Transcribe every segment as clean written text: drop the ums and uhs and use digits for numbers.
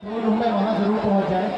Control room में वहाँ जरूर पहुँच जाए,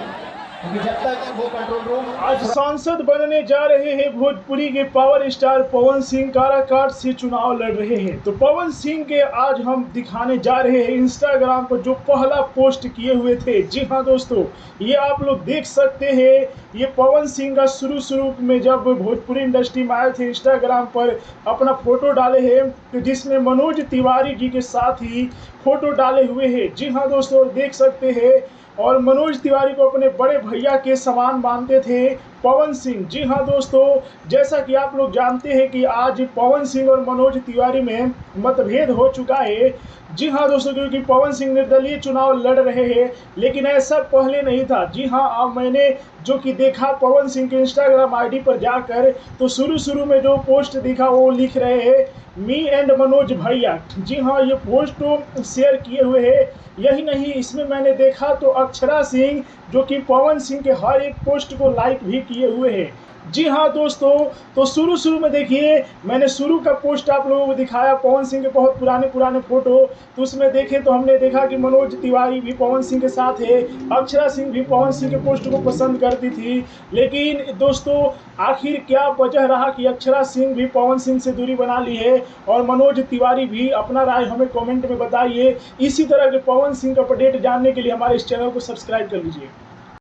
क्योंकि जब तक वो कंट्रोल रूम। आज सांसद बनने जा रहे हैं भोजपुरी के पावर स्टार पवन सिंह काराकाट से चुनाव लड़ रहे हैं। तो पवन सिंह के आज हम दिखाने जा रहे हैं इंस्टाग्राम पर जो पहला पोस्ट किए हुए थे। जी हाँ दोस्तों, ये आप लोग देख सकते हैं। ये पवन सिंह का शुरू में जब भोजपुरी इंडस्ट्री में आए थे, इंस्टाग्राम पर अपना फोटो डाले हैं, तो जिसमें मनोज तिवारी जी के साथ ही फोटो डाले हुए हैं। जी हाँ दोस्तों, देख सकते हैं। और मनोज तिवारी को अपने बड़े भैया के समान मानते थे पवन सिंह। जी हाँ दोस्तों, जैसा कि आप लोग जानते हैं कि आज पवन सिंह और मनोज तिवारी में मतभेद हो चुका है। जी हाँ दोस्तों, क्योंकि पवन सिंह निर्दलीय चुनाव लड़ रहे हैं, लेकिन ऐसा पहले नहीं था। जी हाँ, अब मैंने जो कि देखा पवन सिंह के इंस्टाग्राम आईडी पर जाकर, तो शुरू में जो पोस्ट दिखा वो लिख रहे हैं मी एंड मनोज भैया। जी हाँ, ये पोस्ट तो शेयर किए हुए हैं। यही नहीं, इसमें मैंने देखा तो अक्षरा सिंह जो कि पवन सिंह के हर एक पोस्ट को लाइक भी किए हुए हैं। जी हाँ दोस्तों, तो शुरू में देखिए, मैंने शुरू का पोस्ट आप लोगों को दिखाया पवन सिंह के बहुत पुराने फोटो। तो उसमें देखें तो हमने देखा कि मनोज तिवारी भी पवन सिंह के साथ है, अक्षरा सिंह भी पवन सिंह के पोस्ट को पसंद करती थी। लेकिन दोस्तों, आखिर क्या वजह रहा कि अक्षरा सिंह भी पवन सिंह से दूरी बना ली है और मनोज तिवारी भी? अपना राय हमें कमेंट में बताइए। इसी तरह के पवन सिंह का अपडेट जानने के लिए हमारे इस चैनल को सब्सक्राइब कर लीजिए।